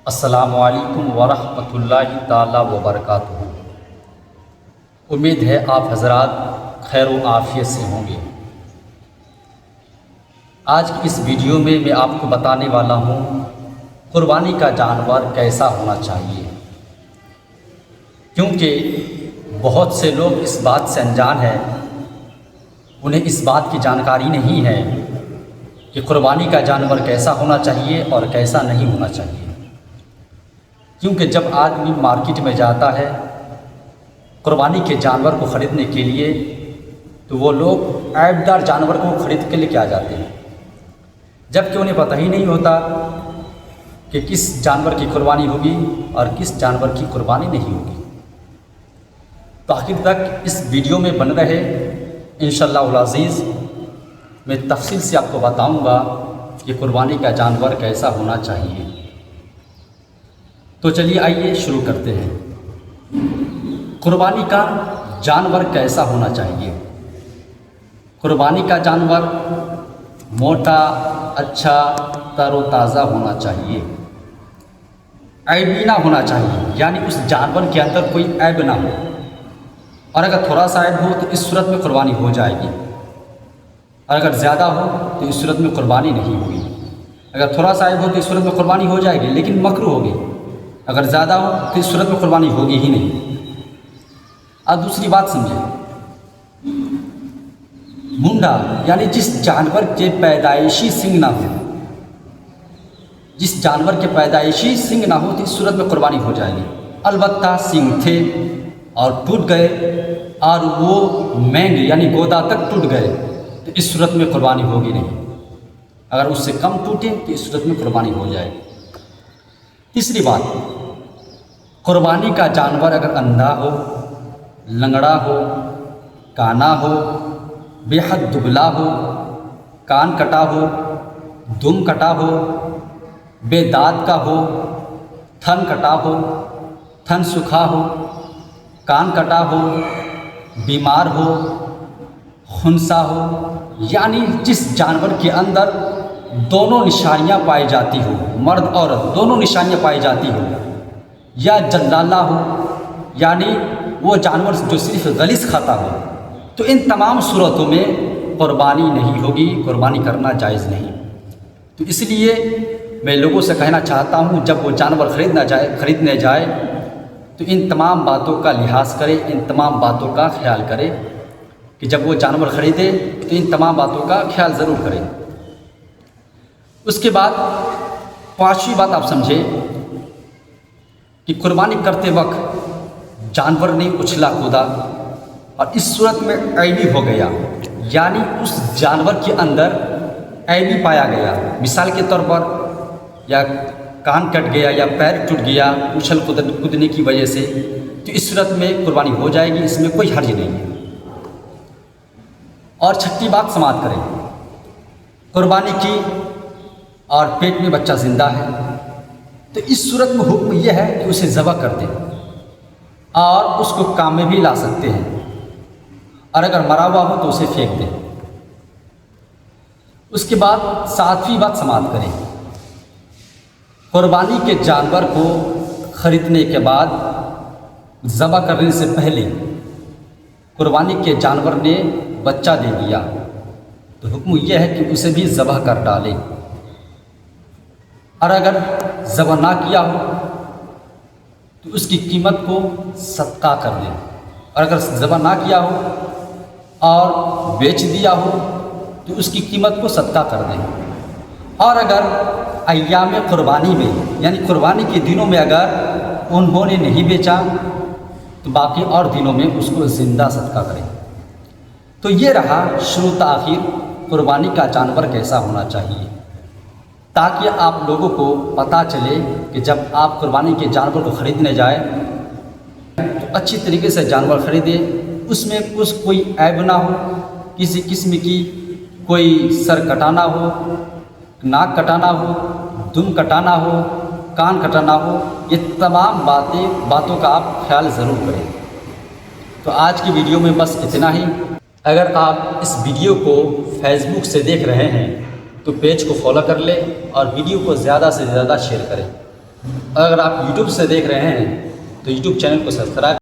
السلام علیکم ورحمۃ اللہ تعالیٰ وبرکاتہ۔ امید ہے آپ حضرات خیر و عافیت سے ہوں گے۔ آج کی اس ویڈیو میں آپ کو بتانے والا ہوں قربانی کا جانور کیسا ہونا چاہیے، کیونکہ بہت سے لوگ اس بات سے انجان ہیں، انہیں اس بات کی جانکاری نہیں ہے کہ قربانی کا جانور کیسا ہونا چاہیے اور کیسا نہیں ہونا چاہیے۔ کیونکہ جب آدمی مارکیٹ میں جاتا ہے قربانی کے جانور کو خریدنے کے لیے تو وہ لوگ عیب دار جانور کو خرید کے لے کے آ جاتے ہیں، جبکہ انہیں پتہ ہی نہیں ہوتا کہ کس جانور کی قربانی ہوگی اور کس جانور کی قربانی نہیں ہوگی۔ تو آخر تک اس ویڈیو میں بن رہے انشاءاللہ العزیز میں تفصیل سے آپ کو بتاؤں گا کہ قربانی کا جانور کیسا ہونا چاہیے۔ تو چلیے آئیے شروع کرتے ہیں۔ قربانی کا جانور کیسا ہونا چاہیے؟ قربانی کا جانور موٹا، اچھا، تر و تازہ ہونا چاہیے، عیبی نہ ہونا چاہیے، یعنی اس جانور کے اندر کوئی عیب نہ ہو، اور اگر تھوڑا سا عیب ہو تو اس صورت میں قربانی ہو جائے گی، اور اگر زیادہ ہو تو اس صورت میں قربانی نہیں ہوگی۔ اگر تھوڑا سا عیب ہو تو اس صورت میں قربانی ہو جائے گی لیکن مکروہ ہوگی، اگر زیادہ ہو تو اس صورت میں قربانی ہوگی ہی نہیں۔ اب دوسری بات سمجھیں، منڈا یعنی جس جانور کے پیدائشی سنگ نہ ہو، جس جانور کے پیدائشی سنگ نہ ہو تو اس صورت میں قربانی ہو جائے گی۔ البتہ سنگ تھے اور ٹوٹ گئے اور وہ مینگ یعنی گودا تک ٹوٹ گئے تو اس صورت میں قربانی ہوگی نہیں، اگر اس سے کم ٹوٹے تو اس صورت میں قربانی ہو جائے گی۔ تیسری بات، قربانی کا جانور اگر اندھا ہو، لنگڑا ہو، کانا ہو، بے حد دبلا ہو، کان کٹا ہو، دم کٹا ہو، بے دانت کا ہو، تھن کٹا ہو، تھن سوکھا ہو، کان کٹا ہو، بیمار ہو، خنثی ہو، یعنی جس جانور کے اندر دونوں نشانیاں پائی جاتی ہو، مرد عورت دونوں نشانیاں پائی جاتی ہو، یا جلالہ ہو یعنی وہ جانور جو صرف غلیظ کھاتا ہو، تو ان تمام صورتوں میں قربانی نہیں ہوگی، قربانی کرنا جائز نہیں۔ تو اس لیے میں لوگوں سے کہنا چاہتا ہوں جب وہ جانور خریدنے جائے تو ان تمام باتوں کا لحاظ کرے، ان تمام باتوں کا خیال کرے کہ جب وہ جانور خریدے تو ان تمام باتوں کا خیال ضرور کرے۔ اس کے بعد پانچویں بات آپ سمجھے کہ قربانی کرتے وقت جانور نے اچھلا کودا اور اس صورت میں عیبی ہو گیا، یعنی اس جانور کے اندر عیبی پایا گیا، مثال کے طور پر یا کان کٹ گیا یا پیر ٹوٹ گیا اچھل کودنے کی وجہ سے، تو اس صورت میں قربانی ہو جائے گی، اس میں کوئی حرج نہیں ہے۔ اور چھٹی بات سماعت کریں، قربانی کی اور پیٹ میں بچہ زندہ ہے تو اس صورت میں حکم یہ ہے کہ اسے ذبح کر دیں اور اس کو کام میں بھی لا سکتے ہیں، اور اگر مرا ہوا ہو تو اسے پھینک دیں۔ اس کے بعد ساتویں بات سماعت کریں، قربانی کے جانور کو خریدنے کے بعد ذبح کرنے سے پہلے قربانی کے جانور نے بچہ دے دیا تو حکم یہ ہے کہ اسے بھی ذبح کر ڈالیں، اور اگر ذبح نہ کیا ہو تو اس کی قیمت کو صدقہ کر دیں، اور اگر ذبح نہ کیا ہو اور بیچ دیا ہو تو اس کی قیمت کو صدقہ کر دیں، اور اگر ایام قربانی میں یعنی قربانی کے دنوں میں اگر انہوں نے نہیں بیچا تو باقی اور دنوں میں اس کو زندہ صدقہ کریں۔ تو یہ رہا شروع تاخیر قربانی کا جانور کیسا ہونا چاہیے، تاکہ آپ لوگوں کو پتہ چلے کہ جب آپ قربانی کے جانور کو خریدنے جائیں تو اچھی طریقے سے جانور خریدیں، اس میں کوئی عیب نہ ہو، کسی قسم کی کوئی سر کٹانا ہو، ناک کٹانا ہو، دم کٹانا ہو، کان کٹانا ہو، یہ تمام باتوں کا آپ خیال ضرور کریں۔ تو آج کی ویڈیو میں بس اتنا ہی۔ اگر آپ اس ویڈیو کو فیس بک سے دیکھ رہے ہیں تو پیج کو فالو کر لیں اور ویڈیو کو زیادہ سے زیادہ شیئر کریں۔ اگر آپ یوٹیوب سے دیکھ رہے ہیں تو یوٹیوب چینل کو سبسکرائب